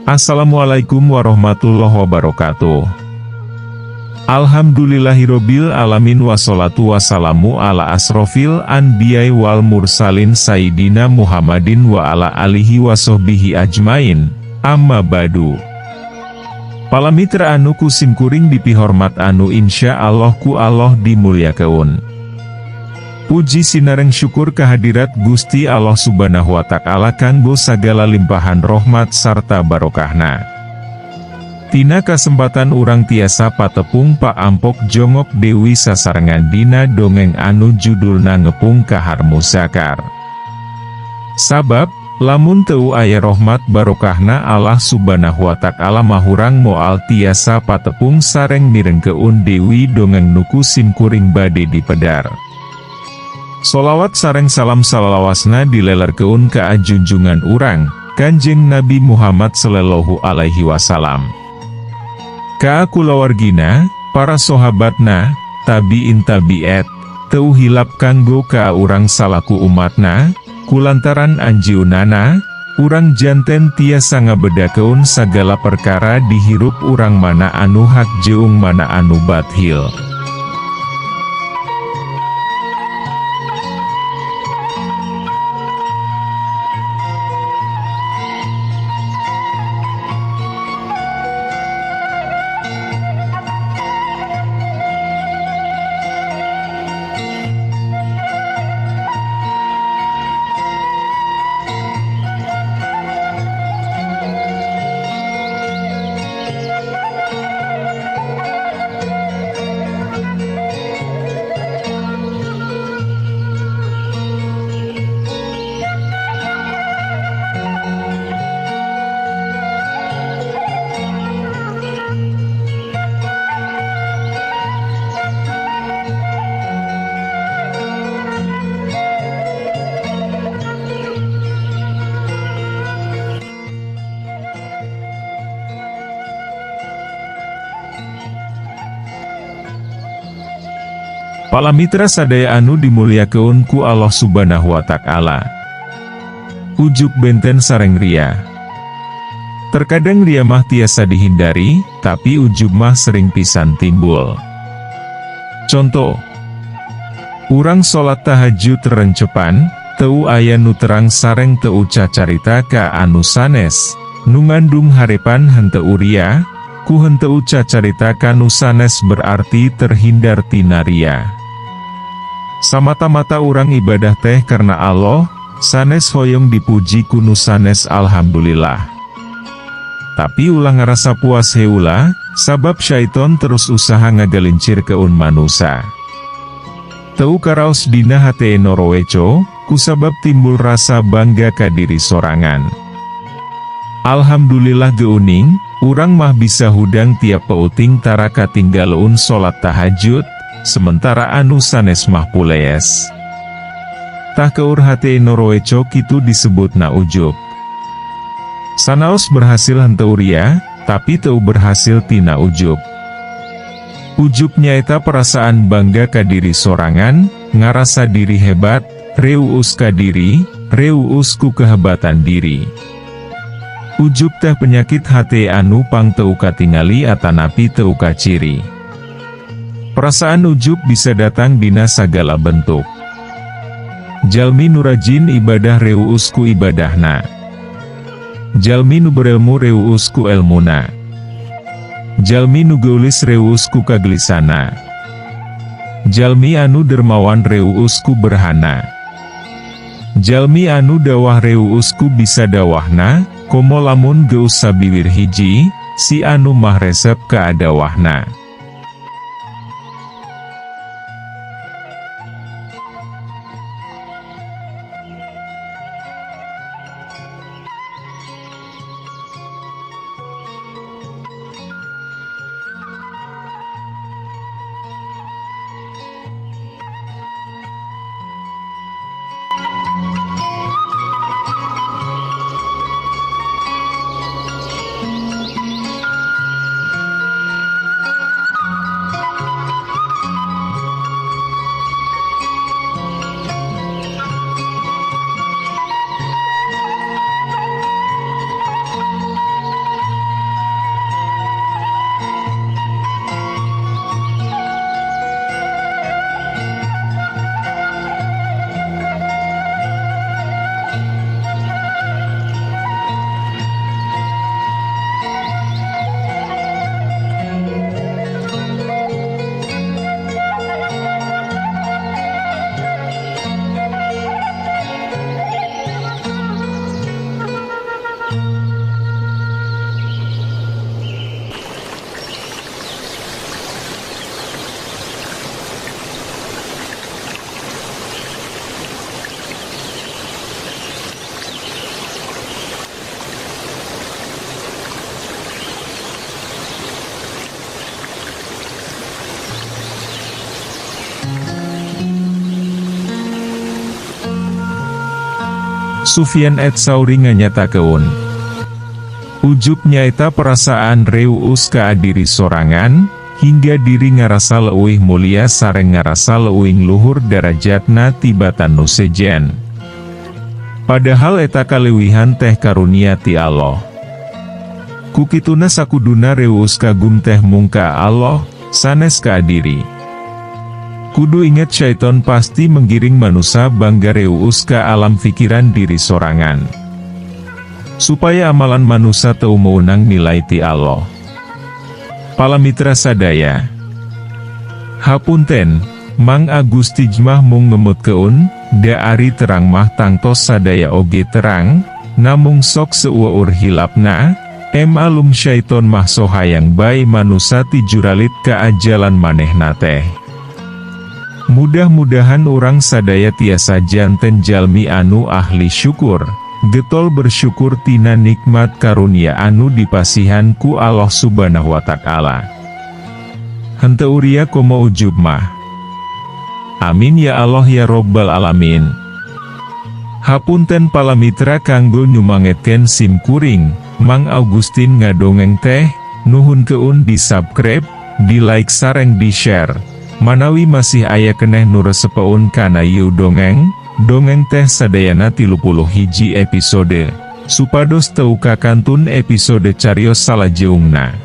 Assalamualaikum warahmatullahi wabarakatuh. Alhamdulillahirobbil alamin wassalatu wassalamu ala asrofil anbiyai wal mursalin sayyidina Muhammadin wa ala alihi wassohbihi ajmain, amma badu. Palamitra anu kusimkuring dipihormat anu insya Allah ku Allah dimuliakeun. Puji sinareng syukur kehadirat Gusti Allah subhanahu wa ta'ala kanggo sagala limpahan rahmat sarta barokahna. Tina kasempatan urang tiasa patepung Pak Ampok jongok Dewi sasarengan dina dongeng anu judulna ngepung kahar musakar. Sabab, lamun teu aya rahmat barokahna Allah subhanahu wa ta'ala mahurang moal tiasa patepung sareng mirengkeun Dewi dongeng nuku simkuring bade dipedar. Solawat sareng salam salawasna dilelerkeun ka junjungan urang, Kanjeng Nabi Muhammad sallallahu alaihi wasallam. Ka kulawargina, para sahabatna, tabi'in tabi'at, teu hilap kanggo ka urang salaku umatna, kulantaran anjeunana, urang janten tiasa ngabedakeun sagala perkara dihirup urang mana anu hak jeung mana anu bathil. Palamitra sadaya anu dimuliakeun ku Allah subhanahu wa ta'ala. Ujug benten sareng ria. Terkadang ria mah tiasa dihindari, tapi ujub mah sering pisan timbul. Contoh, urang salat tahajud rencepan, teu aya nu terang sareng teu cacarita ka anu sanes, nu ngandung harepan henteu ria, ku henteu cacarita ka nu sanes berarti terhindar tina ria. Samata-mata urang ibadah teh karena Allah, sanes hoyong dipuji kunu sanes alhamdulillah. Tapi ulah ngerasa puas heula, sabab syaiton terus usaha ngagalincir keun manusa. Teu karaos dina hate noroweco, kusabab timbul rasa bangga ka diri sorangan. Alhamdulillah geuning, urang mah bisa hudang tiap peuting tara katinggaleun salat tahajud, sementara anu sanes mah pulees. Tah keur hate noroweco kitu disebutna ujub. Sanaos berhasil henteu ria, tapi teu berhasil tina ujub. Ujub nyaeta perasaan bangga ka diri sorangan, ngarasa diri hebat, reueus ka diri, reueus ku kehebatan diri. Ujub teh penyakit hate anu pang teu katingali atanapi teu kaciri. Perasaan ujub bisa datang dina sagala bentuk. Jalmi nu rajin ibadah reueus ku ibadahna. Jalmi nu berilmu reueus ku elmuna. Jalmi nu geulis reueus ku kagelisana. Jalmi anu dermawan reueus ku berhana. Jalmi anu dawah reueus ku bisa dawahna, komo lamun geus sabiwir hiji, si anu mah resep ka adawahna. Sufyan Ats-Tsauri nganyatakeun, ujub nyaeta perasaan reueus ka diri sorangan, hingga diri ngarasa leuwih mulia sareng ngarasa leuwih luhur darajatna tibatan nu sejen. Padahal eta kaleuwihan teh karunia ti Allah. Kukituna sakuduna reueus kagum teh mung ka Allah, sanes ka diri. Kudu inget syaiton pasti menggiring manusia bangga reueus ka alam pikiran diri sorangan. Supaya amalan manusia teu meunang nilai ti Allah. Palamitra sadaya. Hapunten, Mang Agusti mah mung ngemutkeun, da ari terang mah tangtos sadaya oge terang, namung sok seueur hilapna, alum syaiton mah sohayang bae manusia ti juralit ka ajalan manehna teh. Mudah-mudahan orang sadaya tiasa janten jalmi anu ahli syukur, getol bersyukur tina nikmat karunia anu dipasihan ku Allah subhanahu wa ta'ala. Henteu uria komo ujub mah. Amin ya Allah ya Rabbal Alamin. Hapunten palamitra kanggo nyumangetkeun sim kuring, Mang Augustin ngadongeng teh, nuhun keun di subscribe, di like sareng di share. Manawi masih aya keneh nu resepeun kana ieu dongeng teh sadayana 31 episode, supados teu kakantun episode carios salajeungna.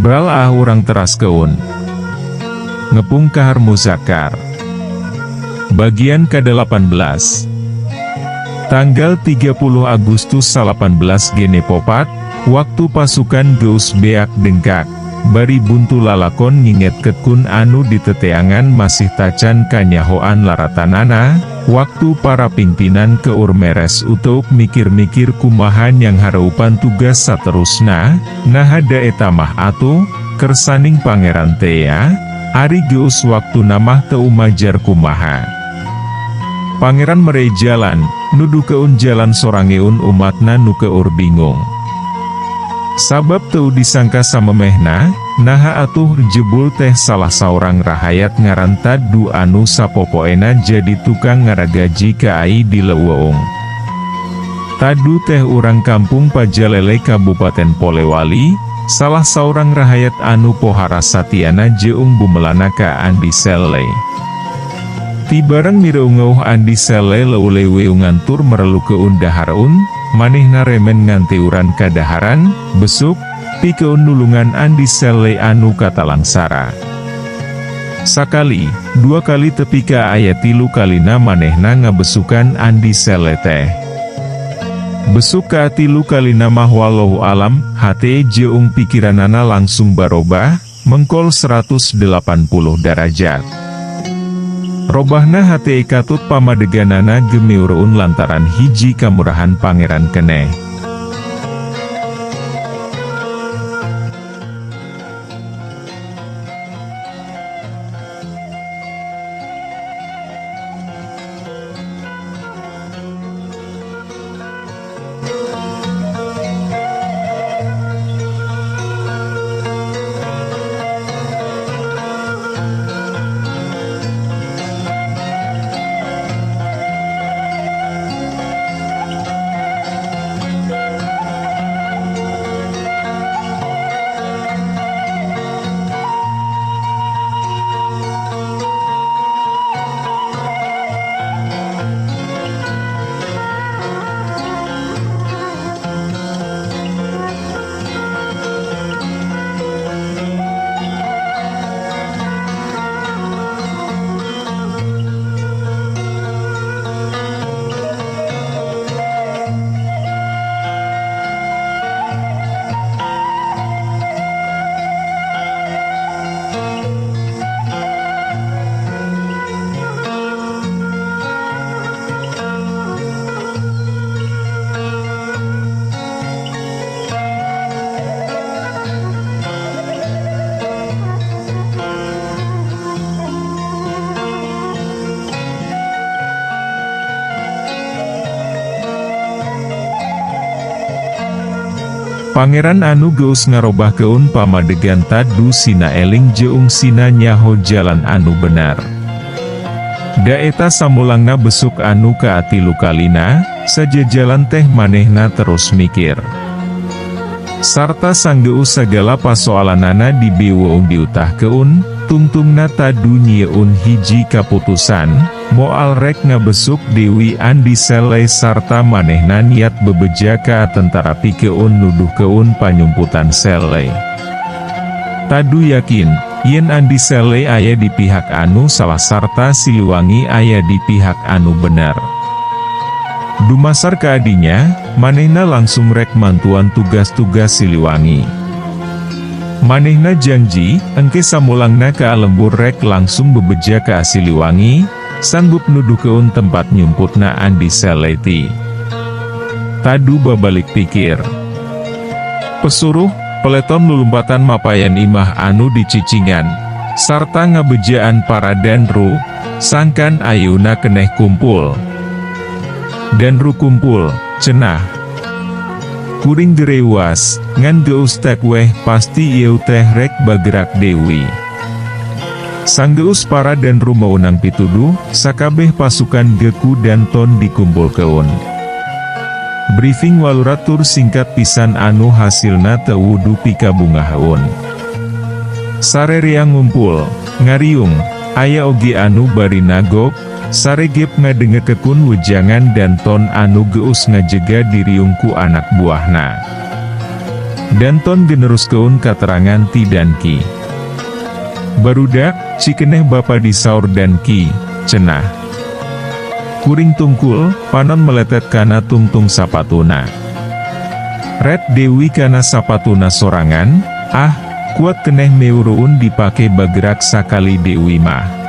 Bal urang teras keun. Ngepung kahar muzakar. Bagian ke-18. Tanggal 30 Agustus 18 Genepopat, waktu pasukan geus beak dengkak, bari buntu lalakon nginget ketkun anu diteteangan masih tacan kanyahoan laratanana, waktu para pimpinan keur meres untuk mikir-mikir kumahan yang hareupan tugas saterusna, nahada eta mah atuh, kersaning pangeran tea, ari geus waktu namah teu majar kumaha. Pangeran merei jalan, nudu keun jalan sorangeun umatna nu keur bingung. Sabab teu disangka samemehna, naha atuh jebul teh salah saurang rahayat ngaran Tadu anu sapopoena jadi tukang ngaragaji ka ai di Leuweung. Tadu teh urang kampung Pajalele Kabupaten Polewali, salah saurang rahayat anu pohara satiana jeung bumelana ka Andi Sele. Tibarang mireungeuh Andi Sele leuleweungan tur merelu keun daharun, manehna remen nganti uran kadaharan, besuk, pikeun nulungan Andi Sele anu katalangsara. Sakali, dua kali tepi ka aya 3 kalina manehna ngabesukan Andi Sele teh. Besuk ka atilu kalina mah wallahu alam, hate jeung pikiranana langsung barobah, mengkol 180 derajat. Robahna hate katut pamadeganana gemiurun lantaran hiji kamurahan pangeran keneh. Pangeran anu geus ngarobah keun pamadegan tadu sina eling jeung sina nyaho jalan anu benar. Daeta samulangna besuk anu ka atilu kalina, sajajalan teh manehna terus mikir. Sarta sanggeus sagala pasoalanana dibeweung diutah keun, tungtungna tadu nyieun hiji kaputusan, moal rek ngabesuk Dewi Andi Sele sarta manehna niat bebeja ka tentara pikeun nuduh keun panyumputan Sele. Tadu yakin, yen Andi Sele aya di pihak anu salah sarta Siliwangi aya di pihak anu benar. Dumasar ka adinya, manehna langsung rek mantuan tugas-tugas Siliwangi. Manehna janji, engke samulangna ka lembur rek langsung bebeja ka Siliwangi, sanggup nuduh keun tempat nyumputna Andi Seleti. Tadu babalik pikir. Pesuruh, peleton lulumpatan mapayan imah anu dicicingan, sarta ngabejaan para danru, sangkan ayuna keneh kumpul. Danru kumpul, cenah. Kuring gerewas, ngan geus tek weh pasti ieu teh rek bagerak Dewi. Sanggeus para danru meunang pituduh, sakabeh pasukan Geku dan Ton dikumpul keun. Briefing waluratur singkat pisan anu hasilna teu wudu pikabungahaun. Sarerea ngumpul, ngariung, aya oge anu bari nagok, saregep ngadengekekun wejangan dan Ton anu geus ngajega diriungku anak buahna. Dan Ton generuskeun katerangan ti dan Ki. Barudak, cikeneh bapa disaur dan Ki, cenah. Kuring tungkul, panon meletet kana tungtung sapatuna. Red Dewi kana sapatuna sorangan, kuat keneh meuruun dipake bagerak sakali Dewi mah.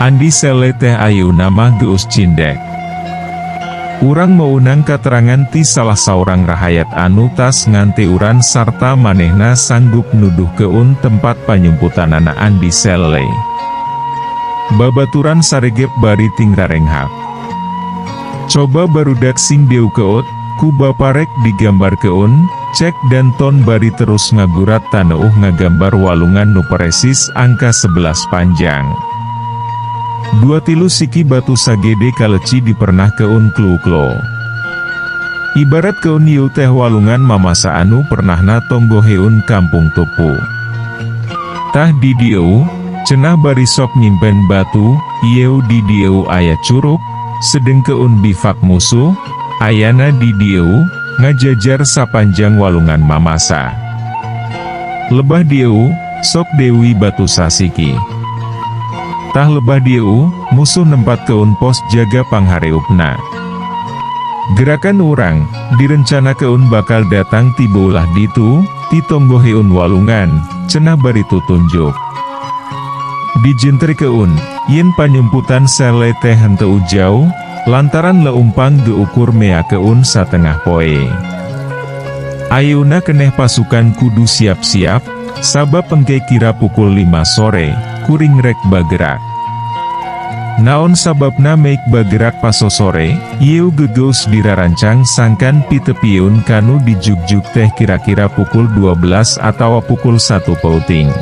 Andi sele teh ayeuna mah geus cindek. Urang meunang katerangan ti salah saurang rahayat anu tas ngante uran sarta manehna sanggup nuduh keun tempat panyumputanana Andi sele. Babaturan saregep bari ting rarenghap. Coba barudak sing deu keut, ku baparek digambar keun, cek dan ton bari terus ngagurat taneuh ngagambar walungan nu presis angka 11 panjang. 2 siki batu sagede kaleci dipernah keun kluklo. Ibarat keun ieu teh walungan mamasa anu pernahna tonggoheun kampung Tupu. Tah di dieu, cenah bari sok nyimpen batu, ieu di dieu aya curug, sedeng keun bifak musuh, ayana di dieu, ngajajar sapanjang walungan mamasa. Lebah dieu, sok dewi batu sasiki. Tah lebah dieu, musuh nempat keun pos jaga panghareupna. Gerakan urang, direncana keun bakal datang tiba ulah ditu, titonggoheun walungan, cenah bari tutunjuk. Dijentri keun, yen panyumputan sele teh henteu jauh, lantaran leumpang geukur mea keun satengah poe. Ayeuna keneh pasukan kudu siap-siap, sabab engke kira pukul 5 sore, kuring rek bagerak. Naon sababna meik bagerak paso sore, ieu gegeus dirarancang sangkan pitepieun kanu dijuk-juk teh kira-kira pukul 12 atau pukul 1 pauting.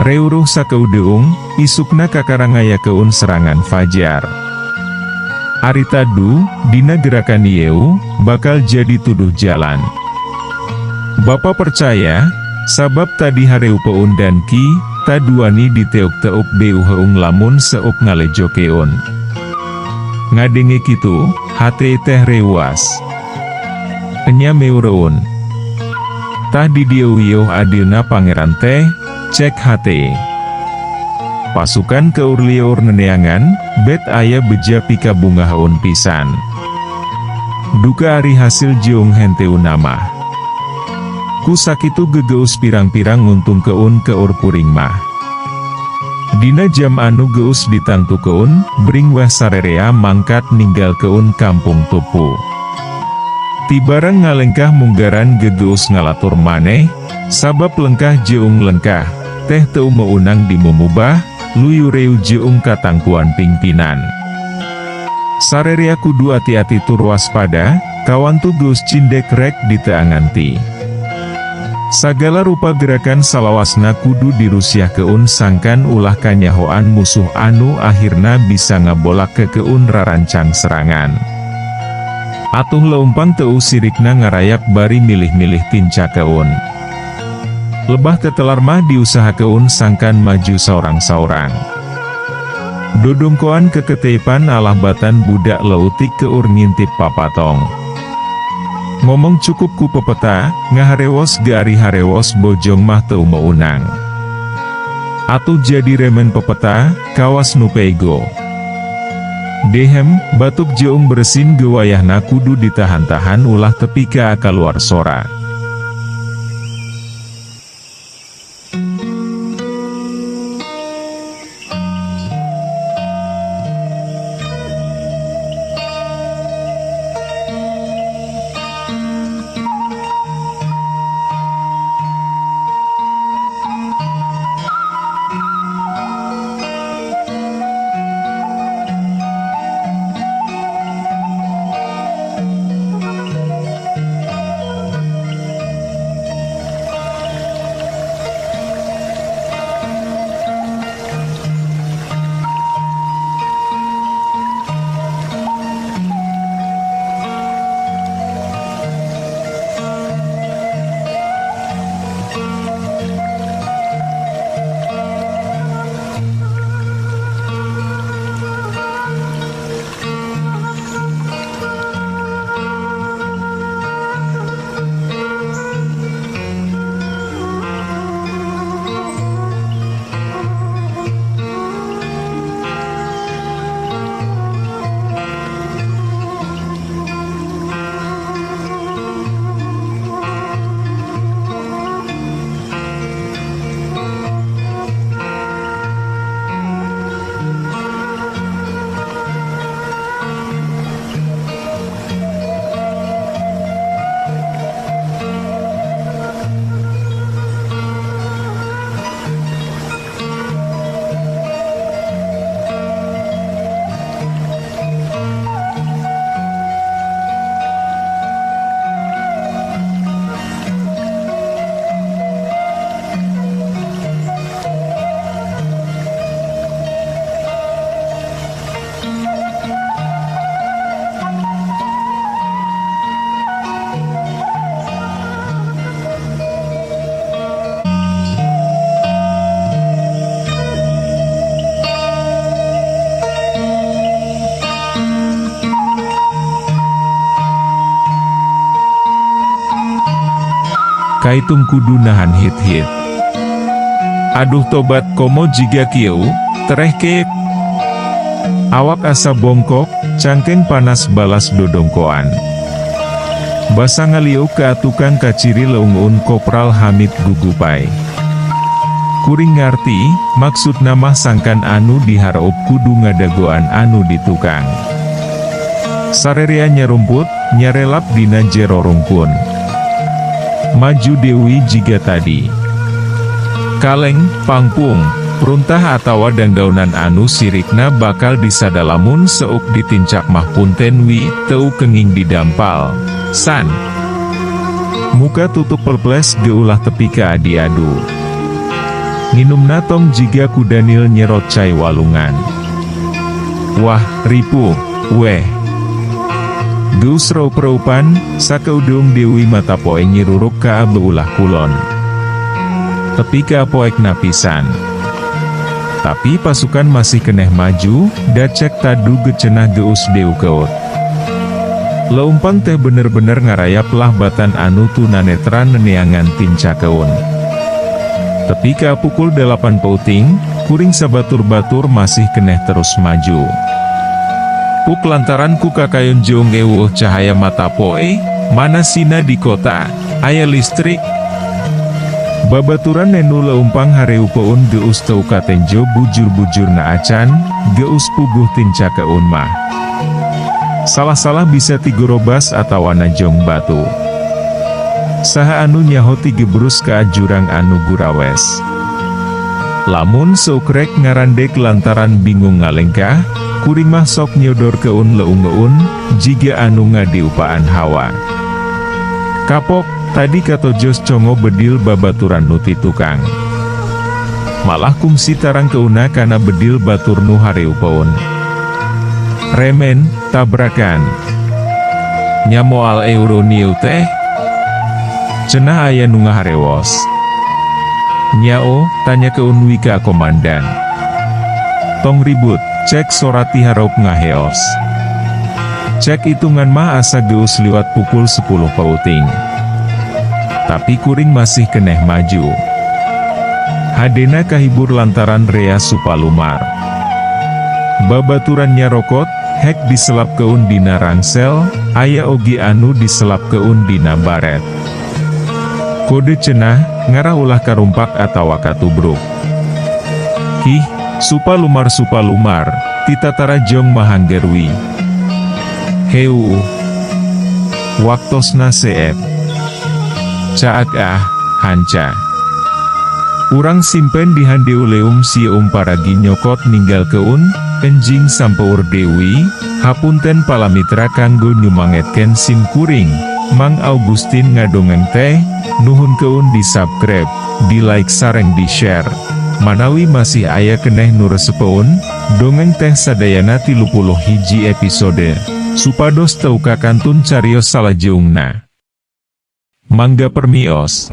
Reuruh sakeudeung, isukna kakarangaya keun serangan fajar. Arita du, dina gerakan ieu, bakal jadi tuduh jalan. Bapa percaya, sabab tadi hareu peun dan ki, taduani diteuk-teuk beu heung lamun seuk ngalejo keun. Ngadenge kitu, hate teh reuas. Enya meureun. Tah di dieu ieu adilna pangeran teh, cek hate. Pasukan keur lieur neneangan, bet aya beja pika bunga haun pisan. Duka ari hasil jiung henteu nama. Ku sakitu gegeus pirang-pirang nguntung keun keur puring mah. Dina jam anu geus ditangtu keun, bring weh sarerea mangkat ninggal keun kampung Tupu. Tibarang ngalengkah munggaran gegeus ngalatur maneh, sabab lengkah jeung lengkah, teh teu meunang dimumubah, luyureu jeung katangkuan pingpinan. Sarerea kudu hati-hati tur waspada, kawan tugus cindek rek diteanganti. Sagala rupa gerakan salawasna kudu dirusyah keun sangkan ulah kanyahoan musuh anu akhirna bisa ngabolak ke keun rarancang serangan. Atuh leumpang teu sirikna ngarayak bari milih-milih tinca keun. Lebah tetelar mah diusaha keun sangkan maju saurang-saurang. Dodongkoan keketepan alah batan budak leutik keur ngintip papatong. Ngomong cukup ku pepeta, ngaharewos gaari harewos bojong mah teu meunang. Atuh jadi remen pepeta, kawas nu pego. Dehem, batuk jeung bersin gewayahna kudu ditahan-tahan ulah tepi ka kaluar sora. Kaitung kudu nahan hit-hit. Aduh tobat komo jiga kieu, tereh keek. Awak asa bongkok, cangkeng panas balas dodongkoan. Basa ngaliu ka tukang kaciri leungun Kopral Hamid gugupai. Kuring ngarti, maksud nama sangkan anu dihareup kudu ngadagoan anu di tukang. Sarerea nyerumput, nyarelap dina jero rungkun. Maju Dewi jiga tadi. Kaleng, pangpung, runtah atawa danggaunan anu sirikna bakal disadalamun seuk ditincak mah punten wi teu kenging didampal. San. Muka tutup perples geulah tepi ka adi-adu. Nginumna tong jiga ku Daniel nyerot cai walungan. Wah, ripuh, weh. Geus raup-raupan, sakeudung Dewi mata poe nyiruruk ka beulah kulon. Tepi ka poek napisan. Tapi pasukan masih keneh maju, dacek tadu gecenah geus deu keut. Leumpang teh bener-bener ngarayap lah batan anu tunanetran neneangan tinca keun. Tepi ka pukul 8 pauting, kuring sabatur-batur masih keneh terus maju. Puk lantaran ku kakayun jeung eueuh cahaya mata poe, mana sina di kota, aya listrik. Babaturan nenu leumpang hareu peun geus teu katenjo bujur-bujurna acan, geus puguh tinca keun mah. Salah-salah bisa tigorobas atawa najong batu. Saha anu nyaho tigebrus ka jurang anu gurawes. Lamun seukrek ngarandek lantaran bingung ngalengkah, kuring mah sok nyodor keun leung-leun, jiga anu ngadiupaan hawa. Kapok, tadi katojos congo bedil babaturan nuti tukang. Malah kungsi tarang keuna kana bedil batur nu hareupeun. Remen, tabrakan. Nyamoal euro niu teh. Cenah aya nu ngaharewos. Nyao, tanya keun wika komandan. Tong ribut, cek sorati harap ngaheos. Cek hitungan mah asa geus liwat pukul 10 pauting. Tapi kuring masih keneh maju. Hadena kahibur lantaran rea supalumar. Babaturannya rokot, hek diselap keun dina rangsel, aya ogi anu diselap keun dina baret. Kode cenah, ngarah ulah karumpak atawa katubruk. Hih, supalumar, titatara jong mahanggerwi. Heu, waktosna seep. Caak hanca. Urang simpen di handeuleum si umparagi nyokot ninggal keun, enjing sampeur dewi, hapunten palamitra kanggo nyumangetken sim kuring. Mang Augustin ngadongeng teh, nuhun keun di subscribe, di like sareng di share. Manawi masih aya keneh nu resepeun, dongeng teh sadayana 31 episode. Supados teu kakantun carios salajeungna. Mangga permios.